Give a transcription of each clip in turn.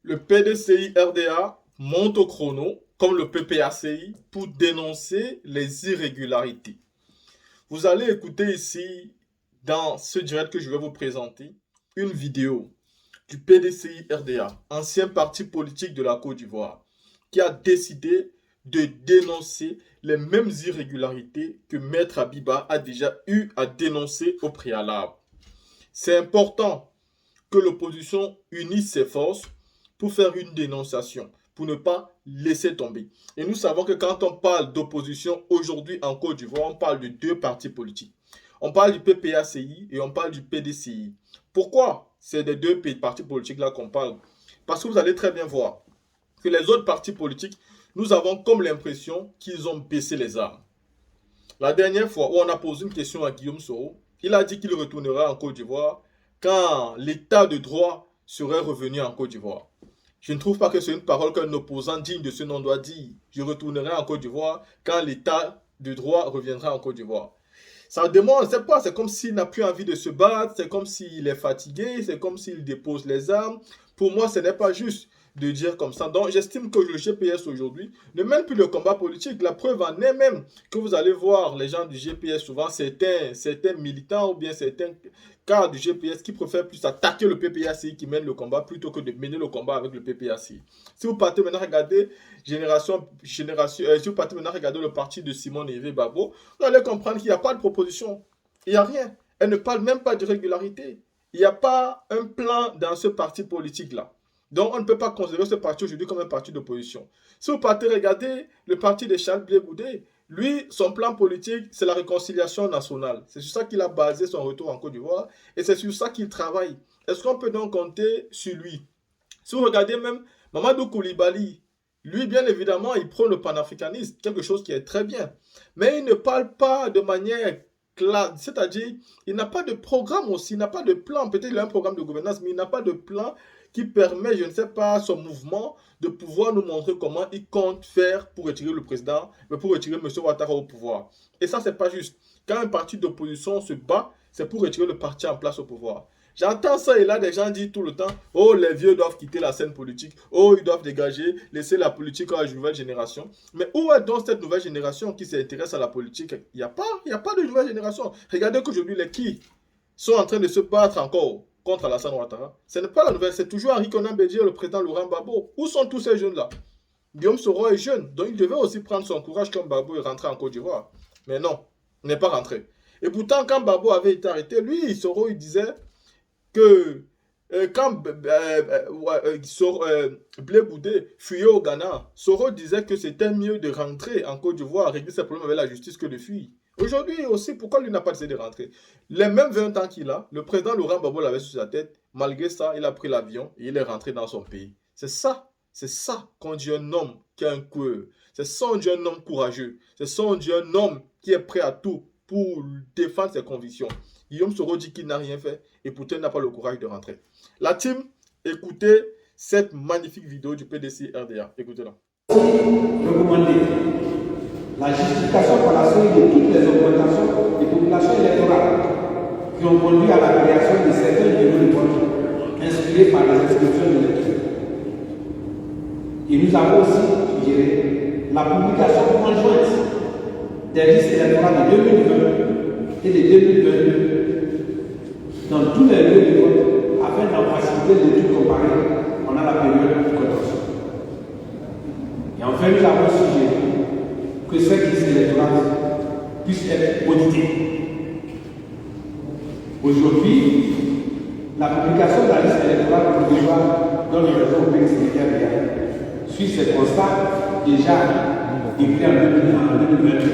Le PDCI-RDA monte au chrono, comme le PPACI, pour dénoncer les irrégularités. Vous allez écouter ici, dans ce direct que je vais vous présenter, une vidéo du PDCI-RDA, ancien parti politique de la Côte d'Ivoire, qui a décidé de dénoncer les mêmes irrégularités que Maître Abiba a déjà eu à dénoncer au préalable. C'est important que l'opposition unisse ses forces pour faire une dénonciation, pour ne pas laisser tomber. Et nous savons que quand on parle d'opposition aujourd'hui en Côte d'Ivoire, on parle de deux partis politiques. On parle du PPACI et on parle du PDCI. Pourquoi c'est des deux partis politiques-là qu'on parle? Parce que vous allez très bien voir que les autres partis politiques, nous avons comme l'impression qu'ils ont baissé les armes. La dernière fois où on a posé une question à Guillaume Soro, il a dit qu'il retournera en Côte d'Ivoire quand l'état de droit serait revenu en Côte d'Ivoire. Je ne trouve pas que c'est une parole qu'un opposant digne de ce nom doit dire. Je retournerai en Côte d'Ivoire quand l'état de droit reviendra en Côte d'Ivoire. Ça demande, c'est pas, c'est comme s'il n'a plus envie de se battre, c'est comme s'il est fatigué, c'est comme s'il dépose les armes. Pour moi, ce n'est pas juste de dire comme ça. Donc, j'estime que le GPS aujourd'hui ne mène plus le combat politique. La preuve en est même que vous allez voir les gens du GPS, souvent certains militants ou bien certains cadres du GPS qui préfèrent plus attaquer le PPACI qui mène le combat plutôt que de mener le combat avec le PPACI. Si vous partez maintenant regarder si vous partez maintenant regarder le parti de Simon Yves Babo, vous allez comprendre qu'il n'y a pas de proposition. Il n'y a rien. Elle ne parle même pas de régularité. Il n'y a pas un plan dans ce parti politique-là. Donc, on ne peut pas considérer ce parti aujourd'hui comme un parti d'opposition. Si vous partez regarder le parti de Charles Blé Goudé, lui, son plan politique, c'est la réconciliation nationale. C'est sur ça qu'il a basé son retour en Côte d'Ivoire et c'est sur ça qu'il travaille. Est-ce qu'on peut donc compter sur lui? Si vous regardez même Mamadou Koulibaly, lui, bien évidemment, il prône le panafricanisme, quelque chose qui est très bien. Mais il ne parle pas de manière claire, c'est-à-dire, il n'a pas de programme aussi, il n'a pas de plan. Peut-être qu'il a un programme de gouvernance, mais il n'a pas de plan qui permet, je ne sais pas, son mouvement de pouvoir nous montrer comment il compte faire pour retirer le président, pour retirer M. Ouattara au pouvoir. Et ça, c'est pas juste. Quand un parti d'opposition se bat, c'est pour retirer le parti en place au pouvoir. J'entends ça et là, des gens disent tout le temps, oh, les vieux doivent quitter la scène politique, oh, ils doivent dégager, laisser la politique à la nouvelle génération. Mais où est donc cette nouvelle génération qui s'intéresse à la politique? Il n'y a pas de nouvelle génération. Regardez qu'aujourd'hui, les qui sont en train de se battre encore contre Alassane Ouattara. Ce n'est pas la nouvelle, c'est toujours Henri Konan Bédié, le président Laurent Gbagbo. Où sont tous ces jeunes-là? Guillaume Soro est jeune, donc il devait aussi prendre son courage comme Gbagbo et rentrer en Côte d'Ivoire. Mais non, il n'est pas rentré. Et pourtant, quand Gbagbo avait été arrêté, lui, Soro, il disait que quand Blé Goudé fuyait au Ghana, Soro disait que c'était mieux de rentrer en Côte d'Ivoire, régler ses problèmes avec la justice que de fuir. Aujourd'hui aussi, pourquoi lui n'a pas décidé de rentrer? Les mêmes 20 ans qu'il a, le président Laurent Gbagbo l'avait sur sa tête. Malgré ça, il a pris l'avion et il est rentré dans son pays. C'est ça qu'on dit un homme qui a un cœur. C'est ça qu'on dit un homme courageux. C'est ça qu'on dit un homme qui est prêt à tout pour défendre ses convictions. Guillaume Soro dit qu'il n'a rien fait et pourtant il n'a pas le courage de rentrer. La team, écoutez cette magnifique vidéo du PDC RDA. Écoutez-la. Recommander la justification par la série de toutes les augmentations des populations électorales qui ont conduit à la création de certains bureaux de vote inspirés par les inscriptions de l'électeur. Et nous avons aussi suggéré la publication conjointe des listes électorales de 2020 et de 2022 dans tous les lieux de vote afin d'en faciliter l'étude comparée pendant la période de cotation. Et enfin, nous avons suggéré que cette liste électorale puisse être auditée. Aujourd'hui, la publication de la liste électorale provisoire donne raison au PDCI suit ces constats déjà écrits en 2022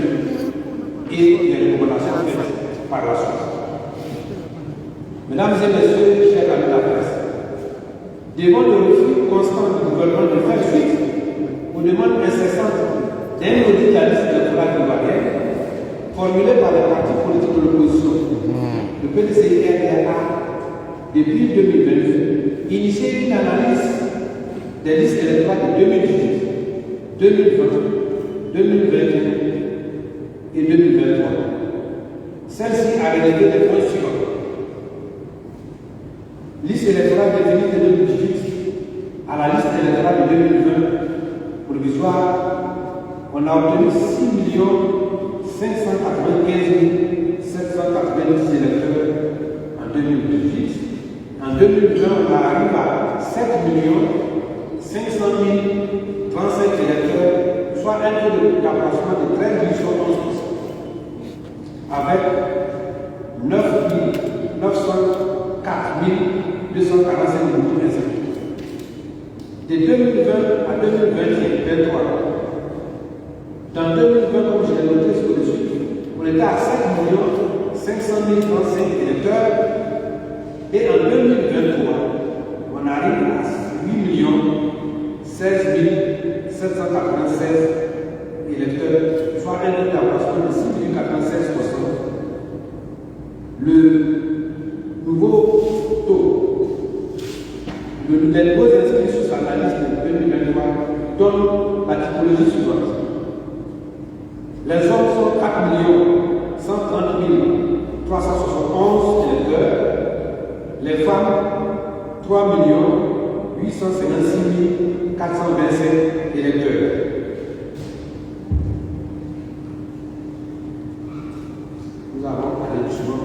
et les recommandations faites par la suite. Mesdames et messieurs, chers amis de la presse, devant le refus constant du gouvernement de faire suite aux demandes incessantes d'un audit de la liste électorale ivoirienne formulée par les partis politiques de l'opposition, le PDCI a, depuis 2022, initié une analyse des listes électorales de 2018, 2020, 2021 et 2023. Celle-ci a révélé les points suivants. Liste électorale définie de 2018 à la liste électorale de 2020 provisoire, on a obtenu 6 595 790 électeurs en 2018. En 2020, on arrive à 7 500 035 électeurs, soit un taux d'approchement de 13 11%, avec 904 245 nouveaux inscrits. De 2020 à 2023, dans 2020, comme je l'ai noté sur le dessus, on était à 7 500 035 électeurs, et en 2023, on arrive à 8 16 796 électeurs, soit un taux d'approchement de 6,96%. Le nouveau taux, les nouveaux inscrits sur la liste de 2023 donnent la typologie suivante. Les hommes sont 4 130 371 électeurs. Les femmes, 3 856 427 électeurs. Nous avons parlé du suivant.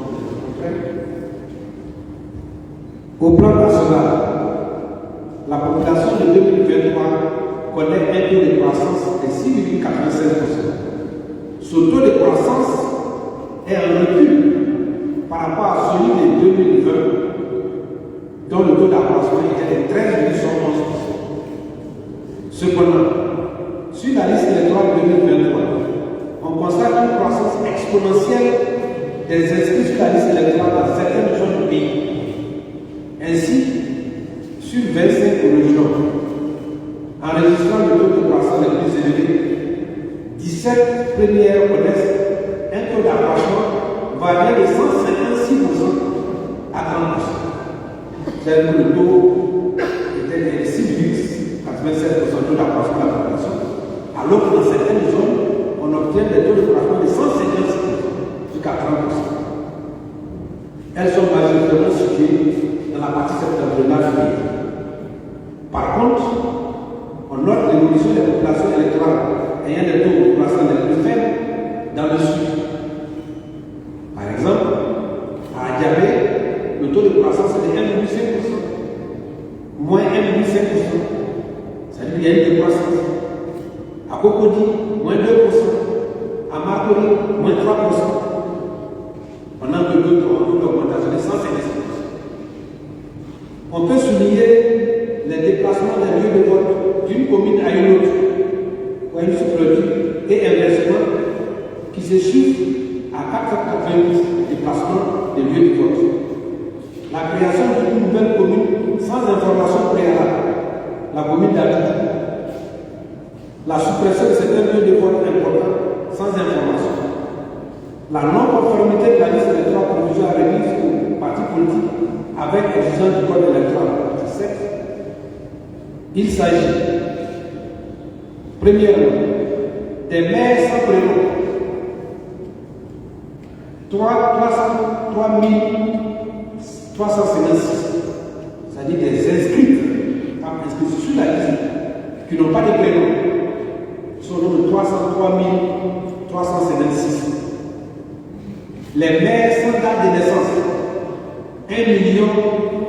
Au plan national, la population de 2023 connaît un taux de croissance de 6,96%. Ce taux de croissance est en recul par rapport à celui de 2020, dont le taux d'approchement était de 13,11%. Cependant, sur la liste électorale 2023, on constate une croissance exponentielle des inscrits sur la liste électorale dans certaines zones du pays. Ainsi, sur 25 régions, enregistrant le taux de croissance le plus élevé, 17 premières connaissent un taux d'approchement variant de 156% à 30%. C'est-à-dire que le taux était de 6,87% taux d'approchement de la population, alors que dans certaines zones, on obtient des taux de croissance de 156% jusqu'à 30%. Elles sont majoritairement situées dans la partie septentrionale du pays. Par contre, on note l'évolution des populations électorales ayant des taux de croissance les plus faibles dans le sud. Par exemple, à Adjabé, le taux de croissance est de 1,5%, moins 1,5%. C'est-à-dire qu'il y a une décroissance. À Cocody, moins 2%. À Marcory, moins 3%. Pendant que d'autres ont une augmentation de 150%. On peut souligner les déplacements des lieux de vote d'une commune à une autre, pour une sous-produit, et inversement, qui se chiffre à 490 déplacements des lieux de vote. La création d'une nouvelle commune sans information préalable, la commune d'Abidjan. La suppression de certains lieux de vote importants sans information. La non-conformité de la liste électorale provisoire remise aux partis politiques avec l'exigence du code électoral. Il s'agit, premièrement, des maires sans prénom. 303 356, c'est-à-dire des inscrits sur la liste qui n'ont pas de prénom, sont au nombre de 303 356. Les maires sans date de naissance, 1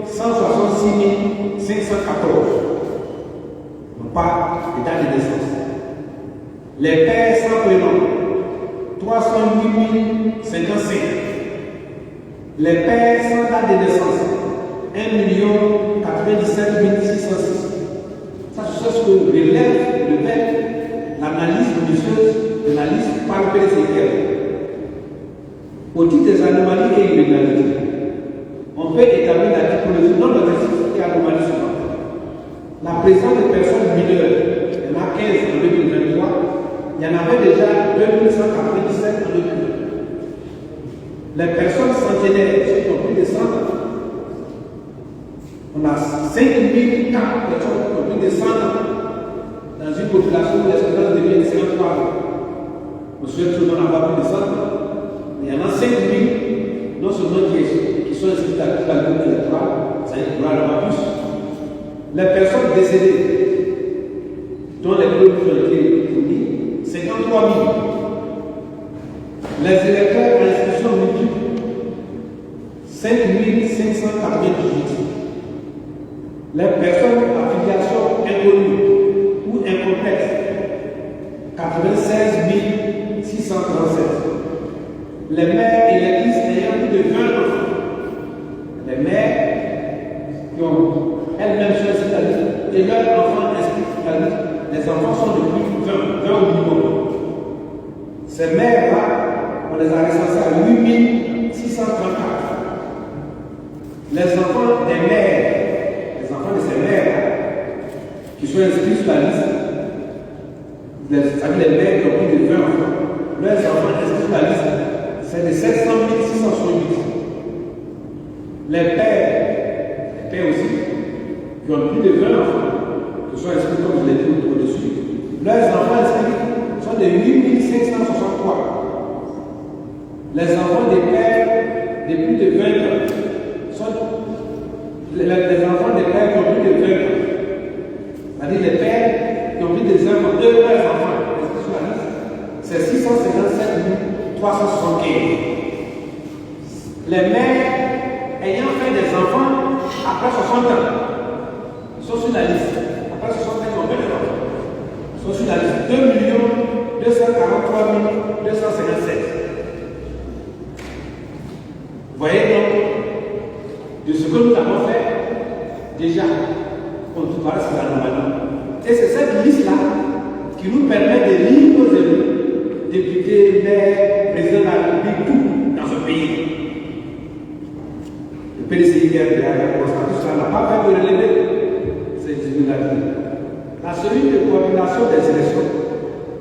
166 514. Non pas de date de naissance. Les pères sans prénom, 308 055. Les pères sans date de naissance, 1 97 606. Ça, c'est ce que relève le fait l'analyse minutieuse de la liste par le PCF. Au titre des anomalies et illégalités, on peut établir la typologie non logistique et anomalie suivante. La présence de personnes mineures, il y en a 15 en 2023, il y en avait déjà 2197 en 2020. Les personnes centenaires, ceux qui ont plus de 100 ans, on a 5004 personnes qui ont plus de 100 ans dans une population où l'espérance de vie est de 53 ans. On souhaite tout le monde avoir plus de 100 ans. Il y en a 5 000, non seulement qui sont inscrits à la liste électorale, c'est-à-dire qu'il y en aura plus. Les personnes décédées, dont les preuves ont été fournies, 53 000. Les électeurs en inscription multiple, 5 598. Les personnes à filiation inconnue ou incomplexe, 96 637. Les mères électrices ayant plus de 20 enfants. Les mères qui ont elles-mêmes choisi la liste et leurs enfants inscrits sur la liste, les enfants sont de plus de 20 au minimum. Ces mères-là, on les a recensées à 8 634. Les enfants des mères, les enfants de ces mères qui sont inscrits sur la liste, c'est-à-dire les mères qui ont plus de 20 enfants, leurs enfants inscrits sur la liste, c'est de 700 668. Les pères aussi, qui ont plus de 20 enfants, qui sont inscrits comme je l'ai dit au-dessus, leurs enfants inscrits sont de 8 563. Les enfants des pères de plus de 20 ans sont les enfants des pères qui ont plus de 20 ans. C'est-à-dire les pères qui ont plus de 20 ans, leurs enfants inscrits sur la liste, c'est 657 375. Les mères ayant fait des enfants après 60 ans sont sur la liste. Après 60 ans, ils ont fait des enfants. Ils sont sur la liste. 2 243 257. Vous voyez donc de ce que nous avons fait déjà, on nous parle sur la normalité. Et c'est cette liste-là qui nous permet de lire nos élus, députés, maires, présidents de la République, tout dans ce pays. Le PDCI qui a constaté cela n'a pas fait de relever ces inégalités. La cellule de coordination des élections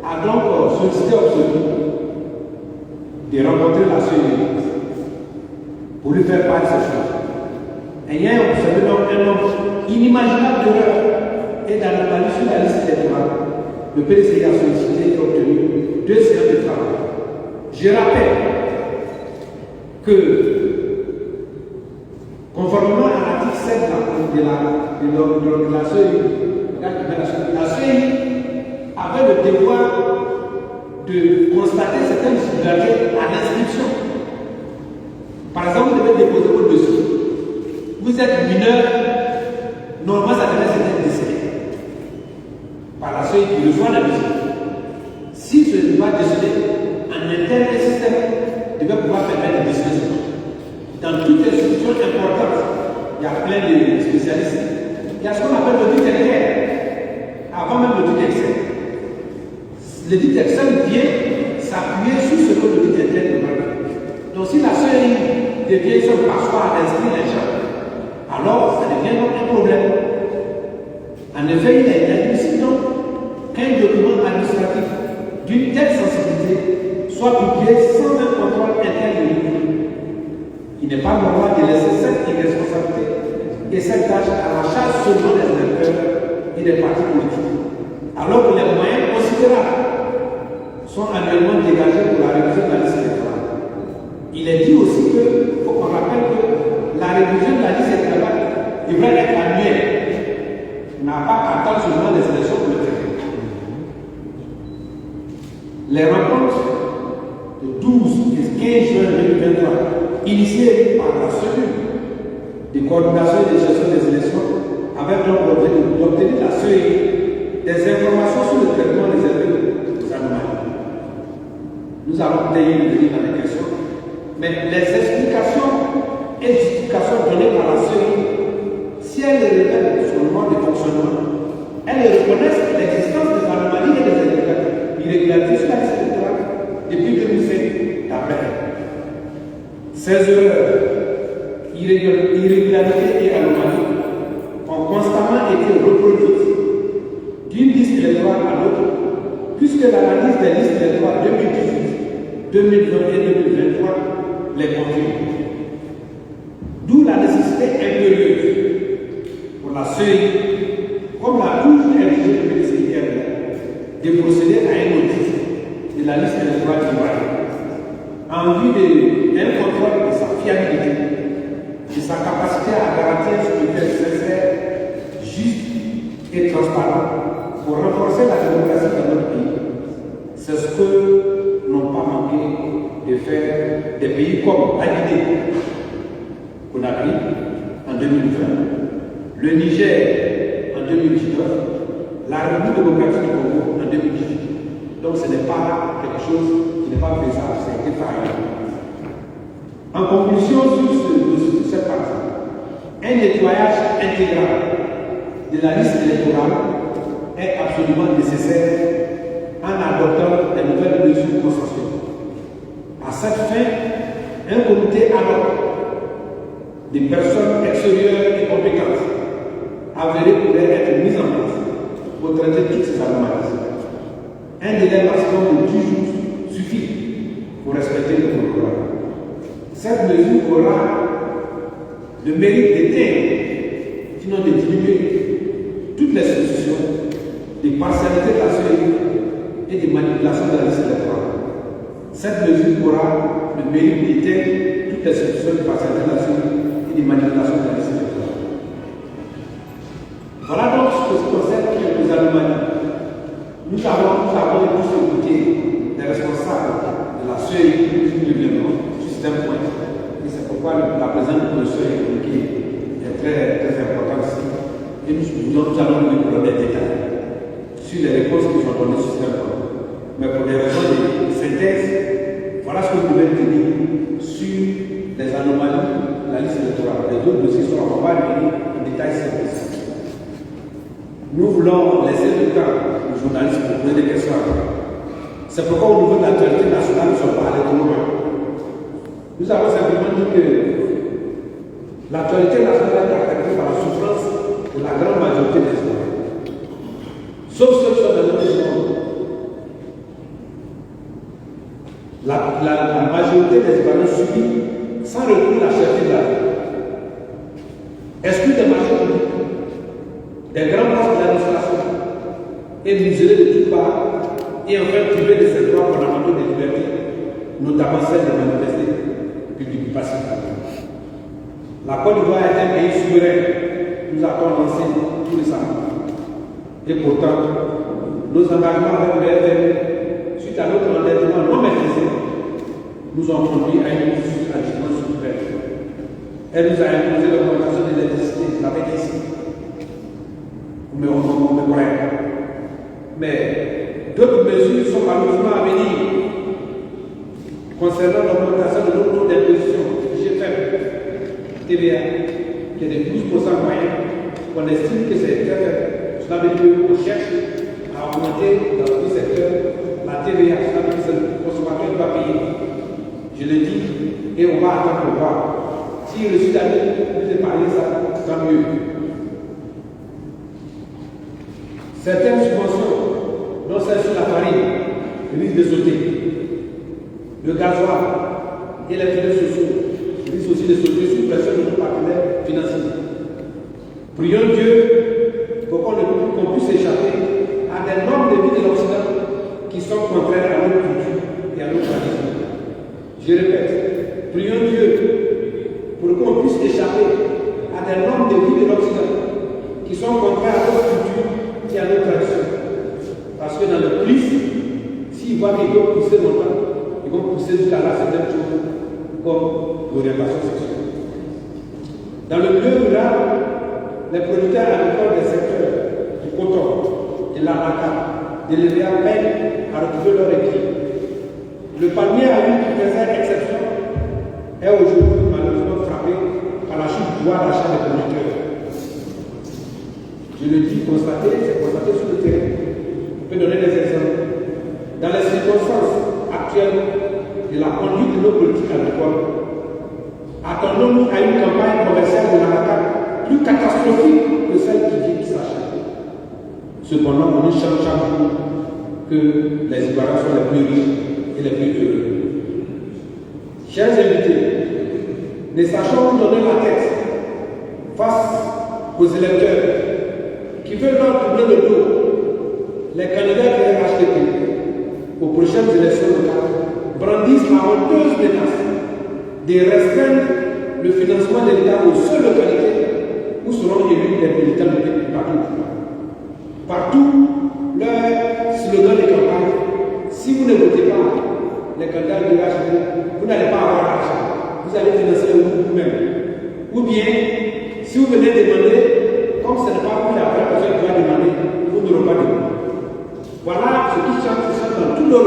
a donc sollicité de rencontrer la CENI pour lui faire part de ces choses. Ayant observé donc un nombre inimaginable d'erreurs et d'anomalies sur la liste électorale, le PDCI a sollicité et obtenu 2 séances de travail. Je rappelle que, conformément à l'article 7 de la CEI, la CEI avait le devoir de constater certaines difficultés à l'inscription. Par exemple, vous devez déposer votre dossier. Vous êtes mineur, normalement ça devait être décidé par la CEI qui reçoit le dossier. Si ce n'est pas décidé, un interne des systèmes devait pouvoir permettre de décider. Dans toutes les institutions importantes, il y a plein de spécialistes. Il y a ce qu'on appelle l'audit interne, avant même l'audit externe. L'audit externe vient s'appuyer sur ce que l'audit interne demande. Donc si la CEI devient son passoire d'inscrire les gens, alors ça devient donc un problème. En effet, il est inadmissible donc qu'un document administratif d'une telle sensibilité soit publié sans un contrôle interne de l'Union. Il n'est pas normal de laisser cette irresponsabilité et cette tâche à la charge seulement des électeurs et des partis politiques, alors que les moyens considérables sont annuellement dégagés pour la révision de la liste électorale. Il est dit aussi qu'il faut qu'on rappelle que la révision de la liste électorale devrait être annuelle. On n'a pas à attendre seulement les élections pour le traiter. Les rencontres de 12 et 15 juin 2023, initiées par la cellule de coordination et de gestion des élections, avec donc l'objectif d'obtenir la CEI des informations sur le traitement des effets des anomalies. Nous allons peut-être venir dans les questions, mais les explications et justifications données par la CEI, si elles révèlent sur le mode de fonctionnement, elles reconnaissent l'existence des anomalies et des irrégularités sur la liste électorale depuis 2005 d'après. Ces erreurs, irrégularités et anomalies ont constamment été reproduites d'une liste électorale à l'autre, puisque l'analyse des listes électorales 2018, 2020 et 2023 les confirme. D'où la nécessité impérieuse pour la CEI, comme l'a toujours exigé le PDCI, de procéder à un audit de la liste électorale du Mali, en vue d'un contrôle de sa fiabilité, de sa capacité à garantir un scrutin sincère, juste et transparent pour renforcer la démocratie dans notre pays. C'est ce que n'ont pas manqué de faire des pays comme la Guinée, Conakry en 2020, le Niger en 2019, la République démocratique du Congo en 2018. Donc ce n'est pas quelque chose qui n'est pas faisable, ça a été fait. En conclusion sur cette partie, un nettoyage intégral de la liste électorale est absolument nécessaire en adoptant de nouvelles mesures consensuelles. À cette fin, un comité ad hoc des personnes extérieures et compétentes avérées pourrait être mis en place pour traiter toutes ces anomalies. Un délai maximum de 10 jours suffit pour respecter le protocole. Cette mesure aura le mérite d'éteindre, sinon de diminuer, toutes les solutions de partialité de la CEI et de manipulation de la liste électorale. Cette mesure aura le mérite d'éteindre toutes les solutions de partialité de la CEI et de manipulation de la liste électorale. Voilà donc ce qui concerne quelques anomalies. Nous avons tous écouté les responsables de la CEI du gouvernement sur certains points. Et c'est pourquoi la présence de la CEI est très importante ici. Et nous allons nous donner des détails sur les réponses qui sont données sur certains points. Mais pour des raisons de synthèse, voilà ce que vous devez tenir sur les anomalies de la liste électorale. Les autres dossiers sont en en détail simple. Nous voulons laisser le temps aux journalistes pour poser des questions. C'est pourquoi au niveau de l'actualité nationale, nous ne sommes pas allés trop loin. Nous avons simplement dit que l'actualité nationale est caractérisée par la souffrance de la grande majorité des Ivoiriens. Sauf ceux qui sont dans notre région. La majorité des Ivoiriens subit sans recours à la cherté de la vie. Exclus des marchés publics, des grands postes d'administration et muselés de toutes parts, et enfin privés de ces droits fondamentaux des libertés, notamment celle de manifester publiquement pacifiquement. La Côte d'Ivoire est un pays souverain, nous avons lancé tous les samedis. Et pourtant, nos engagements avec le FN, suite à notre endettement non maîtrisé, nous ont conduit à une crise agitation souveraine. Elle nous a imposé l'augmentation de l'électricité, la médecine. Mais on me croit. Mais d'autres mesures sont malheureusement à venir concernant l'augmentation de notre taux d'imposition, GFM, TVA, qui est de 12% moyen. On estime que c'est très faible. Cela veut dire qu'on cherche à augmenter dans tout secteur la TVA. Cela veut dire que le consommateur doit payer. Je le dis, et on va attendre pour voir. Si le citoyen nous épargne ça, tant mieux. Certaines subventions, dont celle sur la farine, risquent de sauter. Le gasoil et les filets sociaux risquent aussi de sauter sous pression de nos partenaires financiers. Prions Dieu pour qu'on puisse échapper à des normes de vie de l'Occident qui sont contraires à notre culture et à notre tradition. Je répète, prions Dieu pour qu'on puisse échapper à des normes de vie de l'Occident qui sont contraires à notre culture et à notre tradition. Parce que dans le plus, s'ils voient qu'ils vont pousser longtemps, ils vont pousser jusqu'à la certaine chose comme l'orientation sexuelle. Dans le milieu rural, les producteurs agricoles des secteurs du coton, de l'anaca, de l'EVA peinent à retrouver leur équilibre. Le palmier à huile qui faisait exception est aujourd'hui malheureusement frappé par la chute du pouvoir d'achat des producteurs. Je le dis, c'est constaté sur le terrain. On peut donner des exemples. Dans les circonstances actuelles de la conduite de nos politiques agricoles, attendons-nous à une campagne commerciale de l'anaca plus catastrophique que celle qui s'achète. Cependant, on nous change chaque jour que les Ivoiriens sont les plus riches et les plus heureux. Chers invités, ne sachons donner la tête face aux électeurs qui veulent leur tourner le dos. Les candidats de RHDP aux prochaines élections locales brandissent la honteuse menace de restreindre le financement de l'État aux seules localités où seront élus des militants de partout. Partout, leur slogan de campagne, si vous ne votez pas, les candidats de l'UHD, vous n'allez pas avoir l'argent. Vous allez financer vous-même. Ou bien, si vous venez demander, comme ce n'est pas vous la première personne qui va demander, vous n'aurez pas demandé. Voilà ce qui chante dans tout leur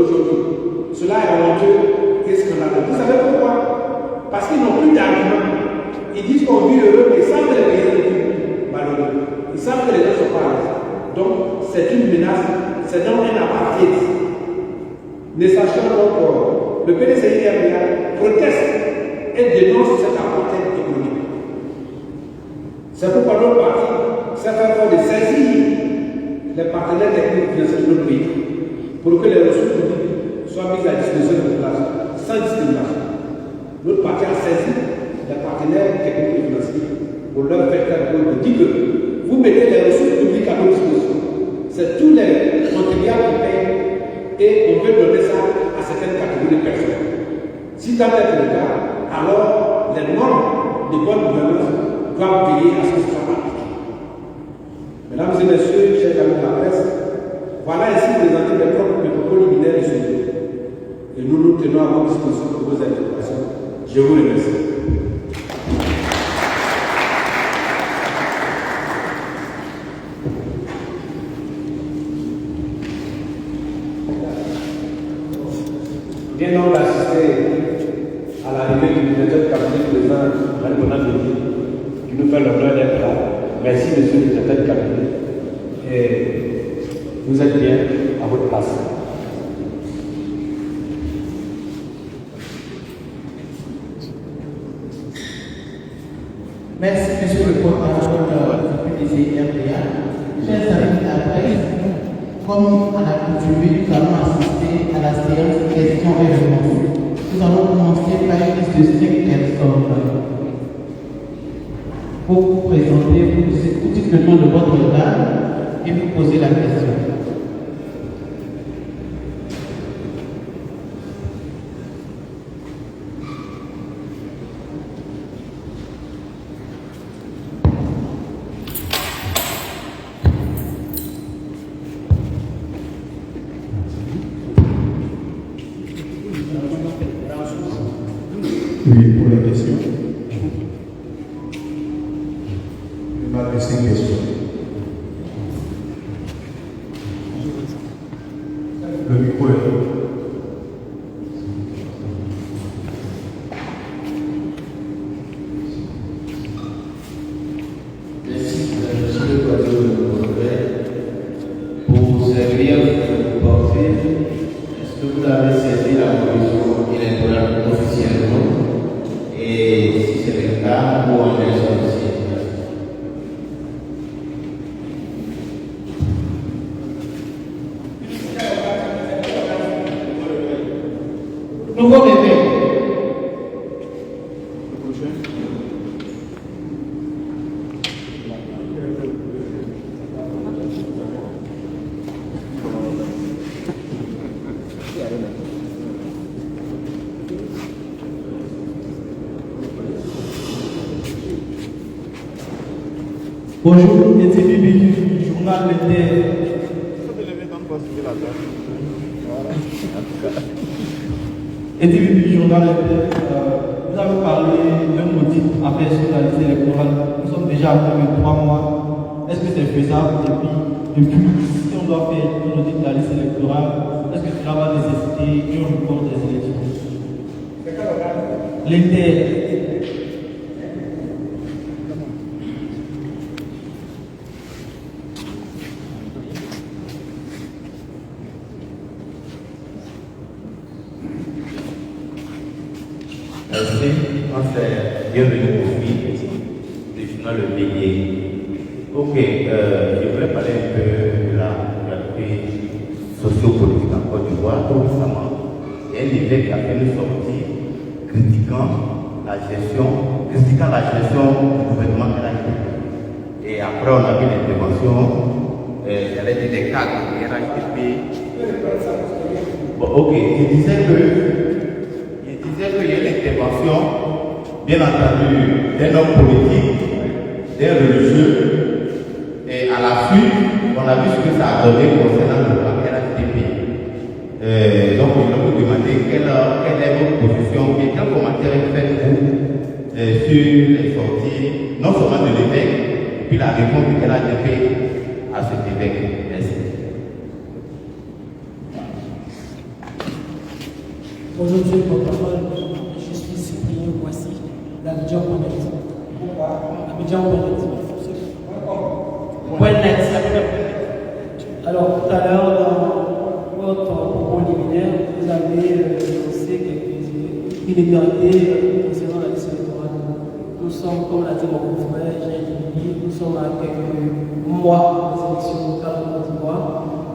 aujourd'hui. Cela est honteux et scandaleux. Vous savez pourquoi? Parce qu'ils n'ont plus d'arguments. Ils disent qu'on vit heureux, mais ils savent que les paysans vivent malheureux. Ils savent que les gens sont pas à l'aise. Donc, c'est une menace, c'est donc un apartheid. Ne sachant donc, le PDCI-RDA proteste et dénonce cet apartheid économique. C'est pourquoi notre parti s'est fait fort de saisir les partenaires techniques financiers de notre pays pour que les ressources publiques soient mises à disposition de la population sans discrimination. Notre parti a saisi les partenaires techniques et financiers pour leur faire comprendre que vous mettez les ressources publiques à votre disposition. C'est tous les contribuables qui payent et on veut donner ça à certaines catégories de personnes. Si dans tel cas, alors les normes de bonne gouvernance doivent veiller à ce que ce soit appliqué. Mesdames et messieurs, chers amis de la presse, voilà ici présenté les propres métropoles liminaires du sujet. Et nous nous tenons à votre disposition pour vos interrogations. Je vous remercie. Bien donc d'assister à l'arrivée du directeur de cabinet président Marie-Bonne Denis, qui nous fait l'honneur d'être là. Merci, monsieur le directeur de cabinet. Et vous êtes bien à votre place. Merci, monsieur le porte-parole du PDCI-RDA. Chers amis de la presse, comme à l'accoutumée, nous allons assister à la séance questions et réponses. Nous allons commencer par une liste de 5 personnes. Pour vous présenter, vous dites le nom de votre dame et vous posez la question. Oui, pour la question. Il m'a adressé une question. Le micro est là. Merci, monsieur le président de Congrès, pour ces griefs que vous portez. Est-ce que vous avez saisi la commission électorale officiellement? Et si c'est le cas, où en est son dossier? Nouveau bébé. Bonjour, Étienne Bibi du journal L'Inter. Étienne Bibi du journal L'Inter. Vous avez parlé d'un motif à faire sur la liste électorale. Nous sommes déjà à plus de 3 mois. Est-ce que c'est faisable? Et puis, si on doit faire un audit de la liste électorale, est-ce que cela va nécessiter un report des élections? L'Inter. Merci, on fait bienvenue au film, définant le métier. Ok, je voulais parler un peu de la réalité sociopolitique en Côte d'Ivoire. Tout récemment, il y a un évêque qui a fait une sortie critiquant la gestion du gouvernement de la RHDP. Et après, on a vu l'intervention, il y avait des cadres de RHDP. Bon, ok, il disait qu'il y a une intervention, bien entendu, d'un homme politique, d'un religieux, et à la Par suite, on a vu ce que ça a donné concernant le papier RTP. Donc, je vais vous demander quelle est votre position et quel commentaire faites-vous sur les sorties, non seulement de l'évêque, puis la réponse du RTP à cet évêque. Merci. Bonjour, monsieur le porte-parole. Je suis Cyprien Boissy, d'Abidjan Point.net. Abidjan Point.net. Alors, tout à l'heure, dans votre propos liminaire, vous avez dénoncé quelques inégalités concernant la liste électorale. Nous sommes, comme l'a dit mon confrère, nous sommes à quelques mois des élections locales en Côte d'Ivoire.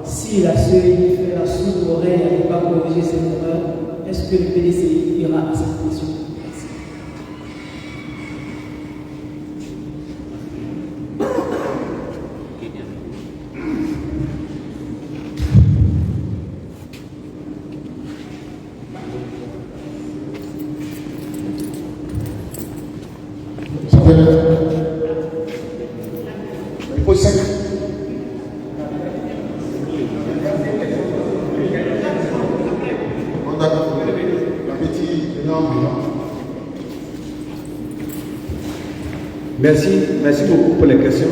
Si la CEI fait la sourde oreille et n'est pas corriger cette erreur, est-ce que le PDCI ira à cette question? Merci. Merci beaucoup pour les questions.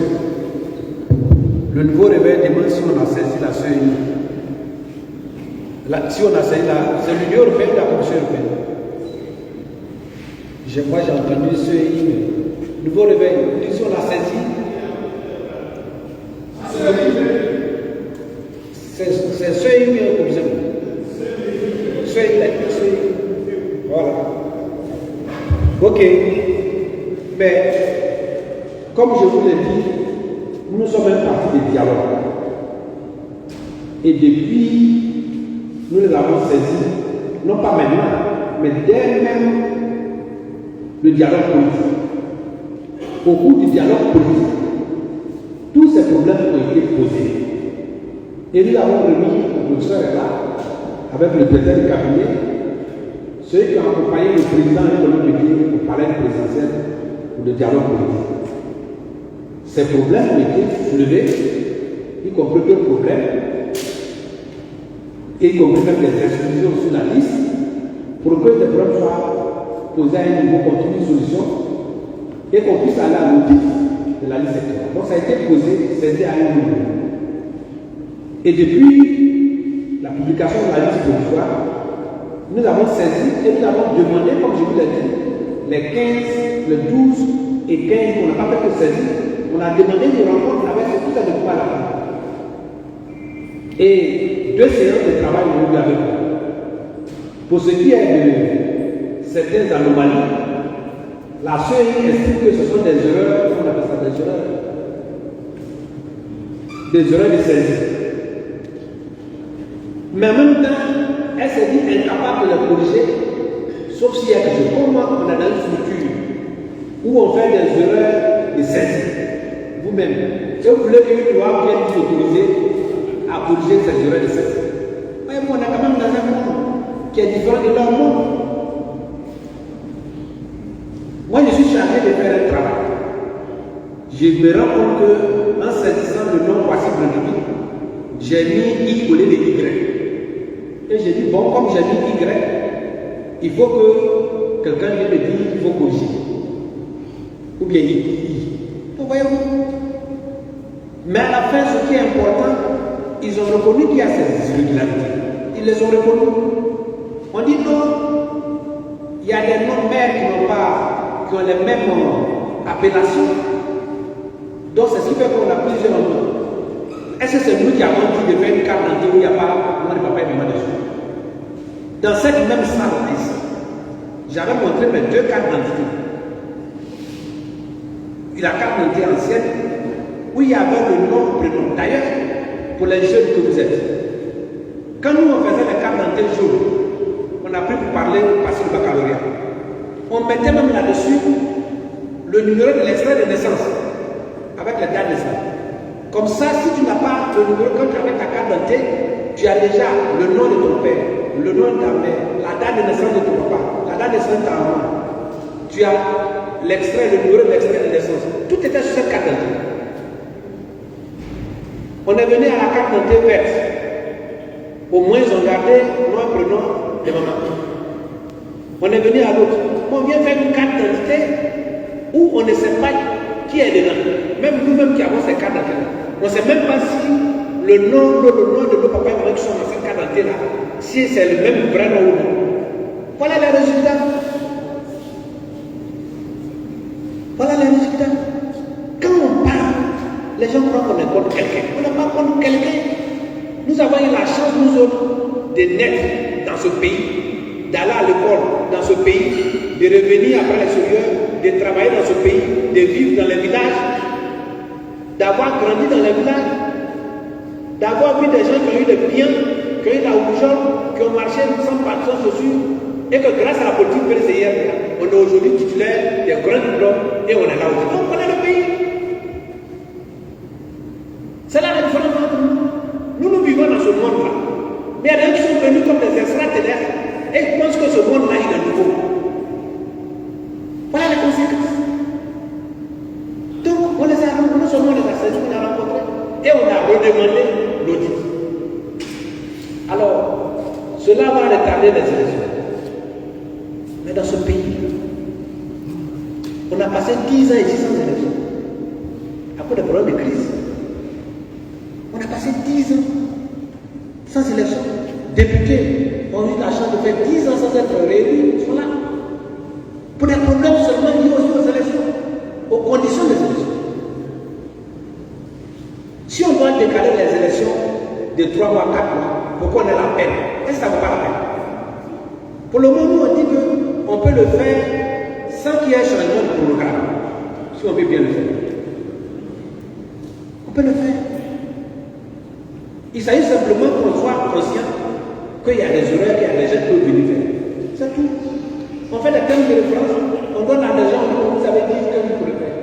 Le nouveau réveil demande si on a saisi la CEI. Si on a saisi c'est l'Union européenne ou la Commission européenne. Moi j'ai entendu CEI, mais nouveau réveil, si on a saisi. C'est CEI ou la Commission. CEI. Voilà. Ok. Mais comme je vous l'ai dit, nous sommes un parti de dialogue. Et depuis, nous les avons saisis, non pas maintenant, mais dès même le dialogue politique. Au cours du dialogue politique, tous ces problèmes ont été posés. Et nous avons remis, le professeur est là, avec le président du cabinet, ceux qui ont accompagné le président au palais présidentiel pour le dialogue politique. Ces problèmes ont été soulevés, y compris d'autres problèmes, y compris même les exclusions sur la liste, pour que ces problèmes soient posés à un niveau continu de solution et qu'on puisse aller à l'audit de la liste électorale. Donc ça a été posé, saisi à un niveau. Et depuis la publication de la liste provisoire, nous avons saisi et nous avons demandé, comme je vous l'ai dit, les 15, le 12 et 15, on n'a pas fait que saisir. On a demandé des rencontres avec tout à de quoi là. Et 2 séances de travail ont eu avec nous. Pour ce qui est de certaines anomalies, la CEI estime que ce sont des erreurs, on appelle ça des erreurs de saisie. Mais en même temps, elle s'est dit incapable de les corriger, sauf s'il y a des choses. Comme moi, on a dans une structure où on fait des erreurs de saisie. Vous-même, et vous voulez qu'une loi vienne vous autoriser à corriger ces erreurs de saisie. Mais on est quand même dans un monde qui est différent de leur monde. Moi, je suis chargé de faire un travail. Je me rends compte qu'en saisissant le nom Voici Brandevic, j'ai mis I au lieu de Y. Et j'ai dit, bon, comme j'ai mis Y, il faut que quelqu'un vienne me dire qu'il faut corriger. Ou bien I. Donc, voyez-vous. Mais à la fin, ce qui est important, ils ont reconnu qu'il y a ces irrégularités. Ils les ont reconnus. On dit non, il y a des noms mères qui ont les mêmes appellations. Donc c'est ce qui fait qu'on a plusieurs noms. Est-ce que c'est nous qui avons dit de faire une carte d'identité où il n'y a pas nom de papa et maman dessus? Dans cette même salle ici, j'avais montré mes 2 cartes d'identité. La carte d'identité ancienne, où il y avait le nom, prénom. D'ailleurs, pour les jeunes que vous êtes, quand nous on faisait les cartes d'identité jaunes, on a pris pour parler, passer le baccalauréat. On mettait même là-dessus le numéro de l'extrait de naissance, avec la date de naissance. Comme ça, si tu n'as pas le numéro, quand tu avais ta carte d'identité, tu as déjà le nom de ton père, le nom de ta mère, la date de naissance de ton papa, la date de naissance de ta maman. Tu as l'extrait, le numéro de l'extrait de naissance. Tout était sur cette carte d'identité. On est venu à la carte d'identité verte. Au moins, ils ont gardé moi prénom de maman. On est venu à l'autre. On vient faire une carte d'identité où on ne sait pas qui est dedans. Même nous-mêmes qui avons ces cartes d'identité, on ne sait même pas si le nom de nos papas et maman qui sont dans cette carte d'identité-là, si c'est le même vrai nom ou non. Voilà les résultats. Voilà les résultats. Quand on parle, les gens croient qu'on est contre quelqu'un. On n'est pas contre quelqu'un. Nous avons eu la chance, nous autres, de naître dans ce pays, d'aller à l'école dans ce pays, de revenir après l'extérieur, de travailler dans ce pays, de vivre dans les villages, d'avoir grandi dans les villages, d'avoir vu des gens qui ont eu des biens, qui ont eu la rougeole, qui ont marché sans partition sociale, et que grâce à la politique PCR, on est aujourd'hui titulaire des grands diplômes et on est là aujourd'hui. On connaît le pays. C'est là la différence entre nous. Nous vivons dans ce monde-là. Mais il y a des gens qui sont venus comme des extraterrestres et ils pensent que ce monde-là il est nouveau. Voilà les conséquences. Donc, on les a rencontrés, non seulement on les a saisis, on les a rencontrés et on a redemandé l'audit. Alors, cela va retarder les élections. Mais dans ce pays, on a passé 10 ans ici sans élection. À cause des problèmes de crise. On a passé 10 ans sans élection. Députés ont eu la chance de faire 10 ans sans être réélus. Ils sont là. Pour des problèmes seulement liés aux élections, aux conditions des élections. Si on doit décaler les élections de 3 mois à 4 mois, pourquoi on a la peine? Est-ce que ça ne vaut pas la peine? Pour le moment, on dit qu'on peut le faire sans qu'il y ait un changement de programme. Si on veut bien le faire. On peut le faire. Il s'agit simplement qu'on soit conscient qu'il y a des erreurs, qu'il y a des gens qui peuvent venir faire. C'est tout. On fait des thèmes de référence, on donne à des gens, on vous avez dit que vous pouvez le faire.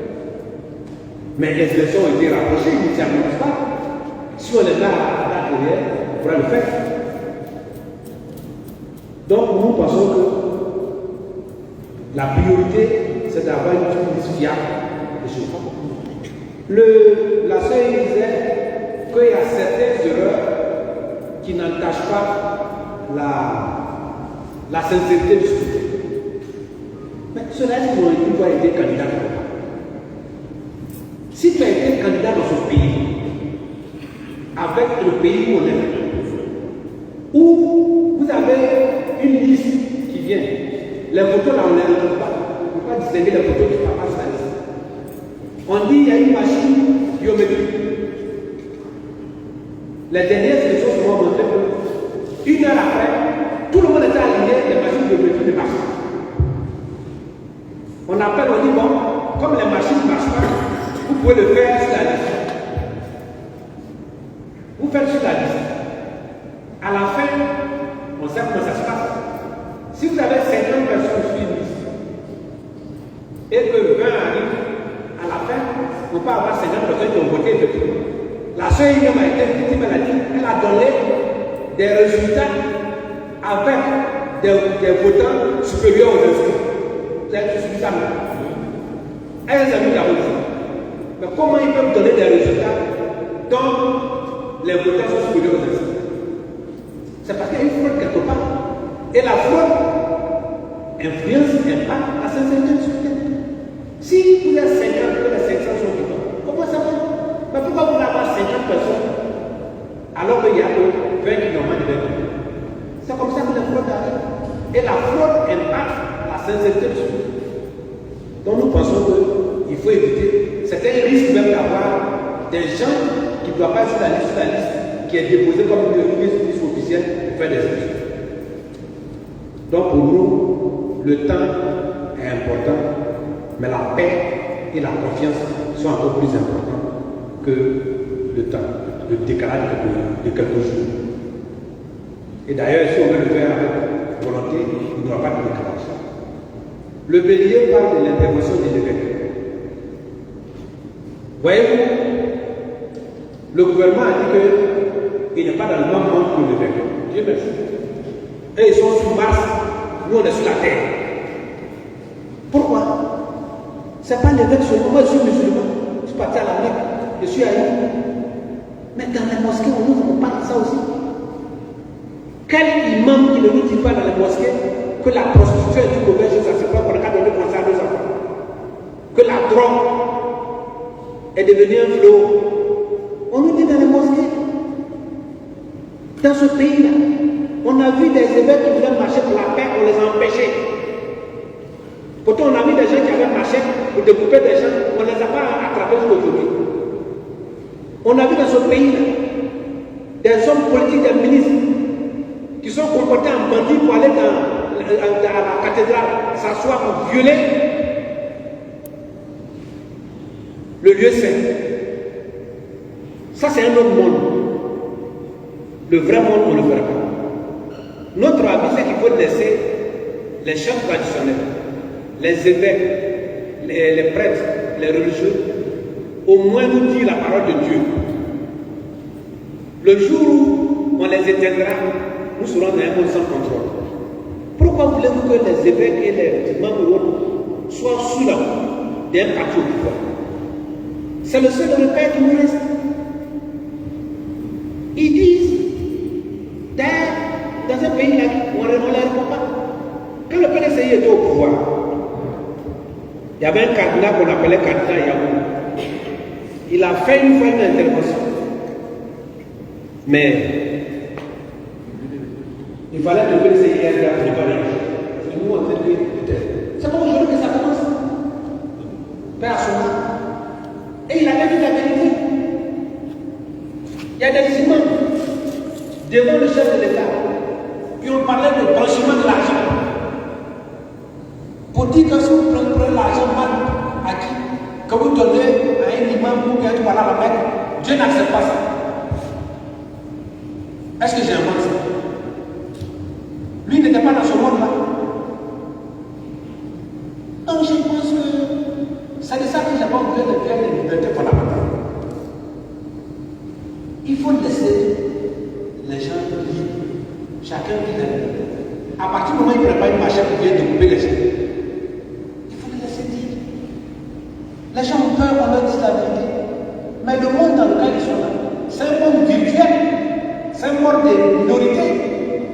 Mais les élections ont été rapprochées, ils ne s'amusent pas. Si on est là à l'arrière, on pourra le faire. Donc nous pensons que la priorité, c'est d'avoir une justice fiable et chauffante. La sœur disait qu'il y a certaines erreurs qui n'entachent pas la sincérité du scrutin. Mais cela dit, ils ont été candidats. Si tu as été candidat dans ce pays, avec le pays où on est, où vous avez une liste qui vient, les photos là on ne les retrouve pas. On ne peut pas distinguer les photos qui passent sur la liste. On dit qu'il y a une machine biométrique. Les dernières élections se vont montrer que 1 heure après, tout le monde était aligné, les machines biométriques ne marchent pas. On appelle, on dit bon, comme les machines ne marchent pas, vous pouvez le faire sur la liste. Vous faites sur la liste. À la fin, on sait comment ça se passe. Si vous avez 50 personnes sur une liste et que 20 arrivent, à la fin, on peut avoir 50 personnes qui ont voté effectivement. La sœur Iliam a été victime, elle a donné des résultats avec des votants supérieurs aux inscrits. Vous avez suivi ça, non? Elle les a mis la résultat. Mais comment ils peuvent donner des résultats dont les votants sont supérieurs aux inscrits? C'est parce qu'il y a une fraude quelque part. Et la fraude influence, impacte la sincérité du scrutin. Si vous êtes 50, que les 500 sont vivants, comment ça va? Mais pourquoi vous n'avez pas 50 personnes alors qu'il y a que 20 qui n'ont pas de vêtements? C'est comme ça que les fraudes arrivent. Et la fraude impacte la sincérité du scrutin. Donc nous pensons qu'il faut éviter. C'est un risque même d'avoir des gens qui ne doivent pas être sur la liste qui est déposée comme une liste officielle pour faire des élections. Donc pour nous, le temps est important, mais la paix et la confiance sont encore plus importants que le temps, le décalage de quelques jours. Et d'ailleurs, si on veut le faire avec volonté, il n'y aura pas de décalage. Le bélier parle de l'intervention des évêques. Voyez-vous, le gouvernement a dit qu'il n'est pas dans le même monde que l'évêque. Dieu merci. Et ils sont sur Mars, nous on est sur la terre. Pourquoi? Ce n'est pas l'évêque seulement. Moi je suis musulman, je suis parti à la Mecque, je suis allé. Mais dans les mosquées, on parle de ça aussi. Quel imam qui ne nous dit pas dans les mosquées que la prostitution est une mauvaise chose, ça se fait pour le cas de penser à nos enfants. Que la drogue est devenue un fléau. On nous dit dans les mosquées. Dans ce pays-là, on a vu des évêques qui voulaient marcher pour la paix, on les a empêchés. Pourtant, on a vu des gens qui avaient marché pour découper des gens, on ne les a pas attrapés jusqu'aujourd'hui. On a vu dans ce pays-là des hommes politiques, des ministres, qui sont comportés en bandits pour aller dans la cathédrale, s'asseoir pour violer le lieu saint. Ça, c'est un autre monde. Le vrai monde, on ne le verra pas. Notre avis, c'est qu'il faut laisser les chefs traditionnels, les évêques, les prêtres, les religieux, au moins nous dire la parole de Dieu. Le jour où on les éteindra, nous serons dans un monde sans contrôle. Pourquoi voulez-vous que les évêques et les imams soient sous la coupe d'un parti au pouvoir? C'est le seul repère qui nous reste. Ils disent, dans un pays là, on ne les répond pas. Quand le PDCI était au pouvoir, il y avait un cardinal qu'on appelait cardinal Yahoo. Il a fait une fois une intervention. Mais il fallait que le PDCI ait la préparer. Nous, on s'est dit, c'est pas aujourd'hui que ça commence. Père Assouma. Et il avait dit la vérité. Il y a des imams devant le chef de l'État qui ont parlé de blanchiment de l'argent. Pour dire que si vous prenez l'argent mal acquis, que vous donnez à un imam pour qu'il par là la Mecque, Dieu n'accepte pas ça. Est-ce que j'invente ça? Lui n'était pas dans ce monde-là. Donc je pense que c'est de ça que j'ai pas oublié de faire les libertés fondamentales. Il faut laisser les gens libres. Chacun vit la liberté. À partir du moment où il ne prend pas une machette pour venir découper les gens, il faut les laisser libres. Les gens ont peur, on leur dit la vérité. Mais le monde dans lequel ils sont là, c'est un monde virtuel. C'est un monde des minorités.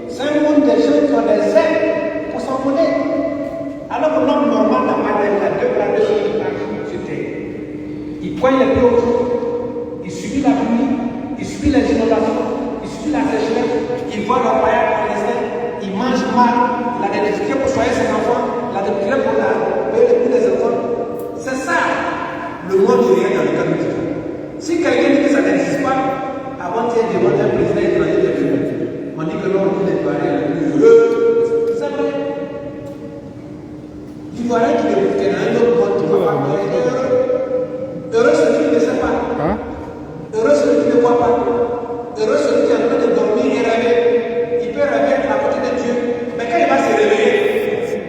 C'est un monde des gens qui ont des ailes pour s'envoler. Alors que l'homme normal n'a pas d'aile, il a deux bras, deux choses qui marchent sur terre. Il poigne les pieds au fond, il subit la pluie, il subit les inondations, il subit la sécheresse, il voit leur paillage dans les ailes, il mange mal, il a des difficultés pour soigner ses enfants, il a des difficultés pour payer les coûts des enfants. C'est ça le monde du rien dans le cas de Dieu. Si quelqu'un dit que ça n'existe pas, avant-hier devant un président étranger de Cuba, on dit que l'on est pareil, c'est vrai. L'Ivoirien qui est dans un autre monde, tu ne vas pas être heureux. Heureux celui qui ne sait pas. Heureux celui qui ne voit pas. Heureux celui qui est en train de dormir et rêver. Il peut rêver à côté de Dieu. Mais quand il va se réveiller,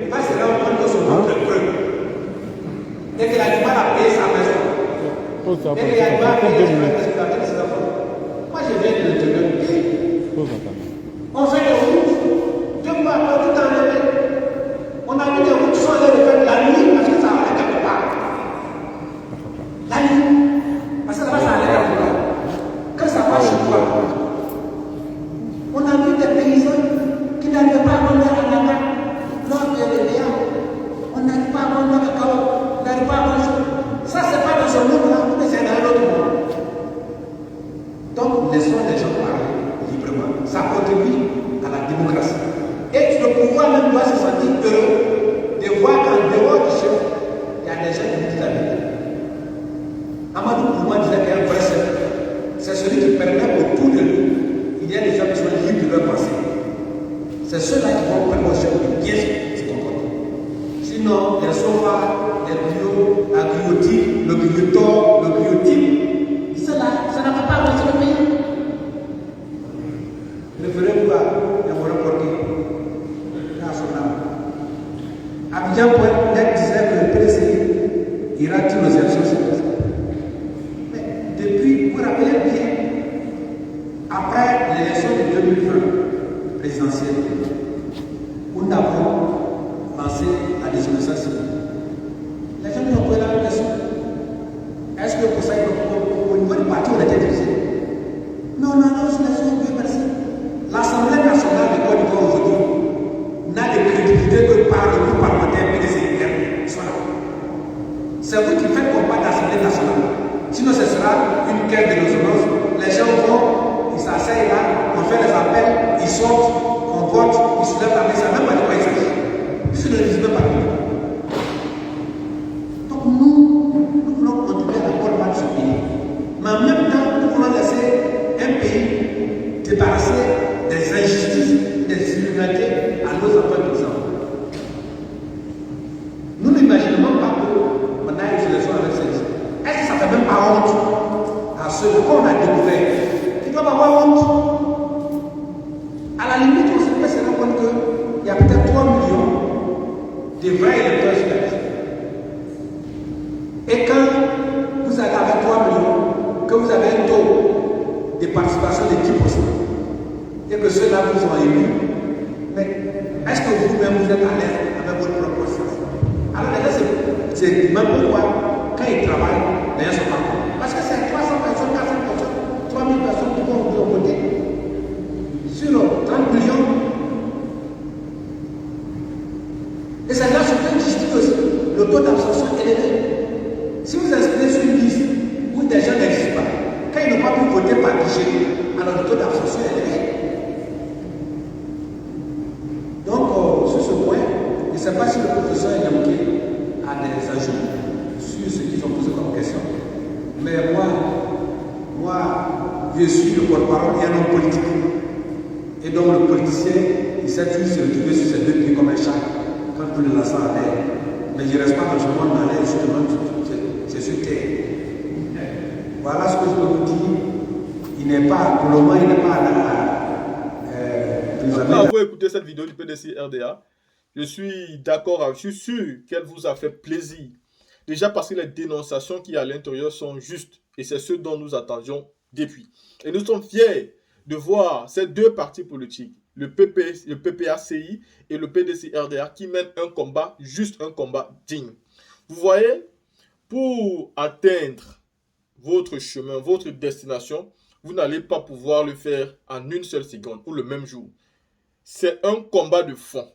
il va se rendre compte que son monde est creux. Dès qu'il a du mal à payer sa maison. Dès qu'il a du mal à payer ses enfants. Moi je viens de te le dire. On fait des routes. Dieu m'a apporté dans les mains. On a mis des routes qui sont allées faire la nuit parce que ça allait quelque part. La nuit. Parce que ça allait quelque part. Quand ça marche pas. On a vu des paysans qui n'arrivaient pas à vendre un abat. L'or est le béat. On n'arrive pas à vendre le cacao. On n'arrive pas à vendre ça. Ça, c'est pas dans ce monde-là, mais c'est dans un autre monde. Donc, laissons les gens parler librement. Ça contribue à la démocratie. Et le pouvoir même doit se sentir heureux de voir qu'en dehors du chef, il y a des gens qui disent la vérité. Amadou Kouma disait qu'il y a un vrai chef. C'est celui qui permet autour de nous, il y a des gens qui sont libres de leur pensée. C'est ceux-là qui vont permettre au chef de bien se comporter. Sinon, les sofas, les bureaux, la griotique, le griotor, le griotype, cela, ça n'a pas avancer le pays. Référez-vous à mon reporter. Abidjan.net disait que le PDCI ira dire aux élections sénégalaises. Mais depuis, vous vous rappelez bien, après l'élection de 2020 présidentielle, où nous avons lancé la désobéissance civile, les gens nous ont posé la même question. Est-ce que pour ça, au niveau du parti, on était divisé? de participation de 10%, et que ceux-là vous ont élus, mais est-ce que vous-même vous êtes à l'aise avec votre propre conscience? Alors les gens, c'est même pourquoi, quand ils travaillent, les gens sont pas contents. Parce que c'est 300 personnes, 400 personnes, 3000 personnes qui vont voter sur 30 millions. Et c'est là ce que je dis aussi, le taux d'absorption est élevé. Si vous inscrivez sur une liste où des gens n'existent pas, quand ils n'ont pas pu voter par guichet, alors le taux d'absorption est élevé. Donc, sur ce point, je ne sais pas si le professeur Yamouké a des ajouts sur ce qu'ils ont posé comme question. Mais moi, je suis le porte-parole et un homme politique. Et donc, le politicien, il s'est toujours se retrouver sur ses deux pieds comme un chat quand tout le lassant à l'air. Mais je ne reste pas dans ce monde dans l'air, je suis c'est sur terre. Voilà ce que je peux vous dire. Il n'est pas, pour le moment, il n'est pas après avoir écouté cette vidéo du PDC RDA, je suis d'accord, je suis sûr qu'elle vous a fait plaisir. Déjà parce que les dénonciations qui à l'intérieur sont justes et c'est ce dont nous attendions depuis. Et nous sommes fiers de voir ces deux partis politiques, le PPACI et le PDC RDA, qui mènent un combat juste, un combat digne. Vous voyez, pour atteindre votre chemin, votre destination, vous n'allez pas pouvoir le faire en une seule seconde ou le même jour. C'est un combat de fond.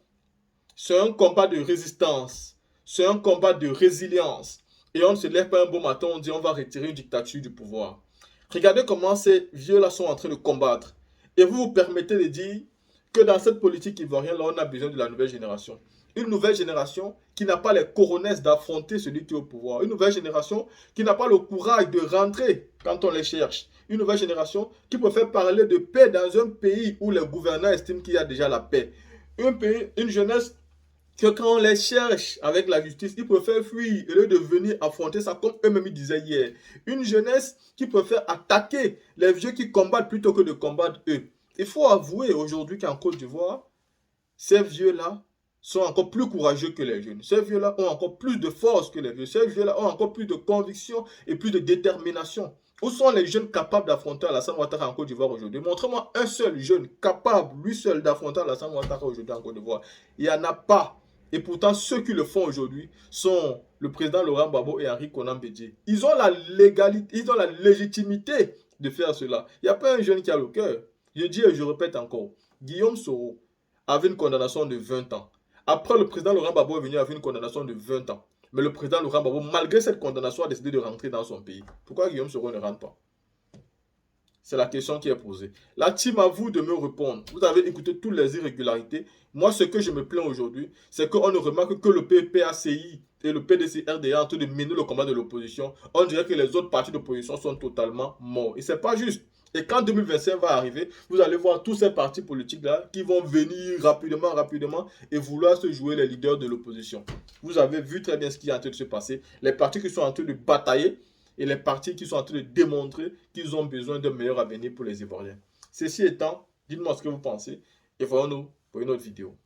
C'est un combat de résistance. C'est un combat de résilience. Et on ne se lève pas un beau matin, on dit on va retirer une dictature du pouvoir. Regardez comment ces vieux-là sont en train de combattre. Et vous vous permettez de dire que dans cette politique ivoirienne, là, on a besoin de la nouvelle génération. Une nouvelle génération qui n'a pas les coronesses d'affronter celui qui est au pouvoir. Une nouvelle génération qui n'a pas le courage de rentrer quand on les cherche. Une nouvelle génération qui préfère parler de paix dans un pays où les gouvernants estiment qu'il y a déjà la paix. Une jeunesse que quand on les cherche avec la justice, ils préfèrent fuir au lieu de venir affronter ça comme eux-mêmes disaient hier. Une jeunesse qui préfère attaquer les vieux qui combattent plutôt que de combattre eux. Il faut avouer aujourd'hui qu'en Côte d'Ivoire, ces vieux-là sont encore plus courageux que les jeunes. Ces vieux-là ont encore plus de force que les vieux. Ces vieux-là ont encore plus de conviction et plus de détermination. Où sont les jeunes capables d'affronter Alassane Ouattara en Côte d'Ivoire aujourd'hui? Montrez-moi un seul jeune capable, lui seul, d'affronter Alassane Ouattara aujourd'hui en Côte d'Ivoire. Il n'y en a pas. Et pourtant, ceux qui le font aujourd'hui sont le président Laurent Gbagbo et Henri Konan Bédié. Ils ont la légalité, ils ont la légitimité de faire cela. Il n'y a pas un jeune qui a le cœur. Je dis et je répète encore, Guillaume Soro avait une condamnation de 20 ans. Après, le président Laurent Gbagbo est venu avec une condamnation de 20 ans. Mais le président Laurent Gbagbo, malgré cette condamnation, a décidé de rentrer dans son pays. Pourquoi Guillaume Soro ne rentre pas? C'est la question qui est posée. La team, à vous de me répondre. Vous avez écouté toutes les irrégularités. Moi, ce que je me plains aujourd'hui, c'est qu'on ne remarque que le PPACI et le PDC RDA en train de mener le combat de l'opposition. On dirait que les autres partis d'opposition sont totalement morts. Et ce n'est pas juste. Et quand 2025 va arriver, vous allez voir tous ces partis politiques-là qui vont venir rapidement et vouloir se jouer les leaders de l'opposition. Vous avez vu très bien ce qui est en train de se passer. Les partis qui sont en train de batailler et les partis qui sont en train de démontrer qu'ils ont besoin d'un meilleur avenir pour les Ivoiriens. Ceci étant, dites-moi ce que vous pensez et voyons-nous pour une autre vidéo.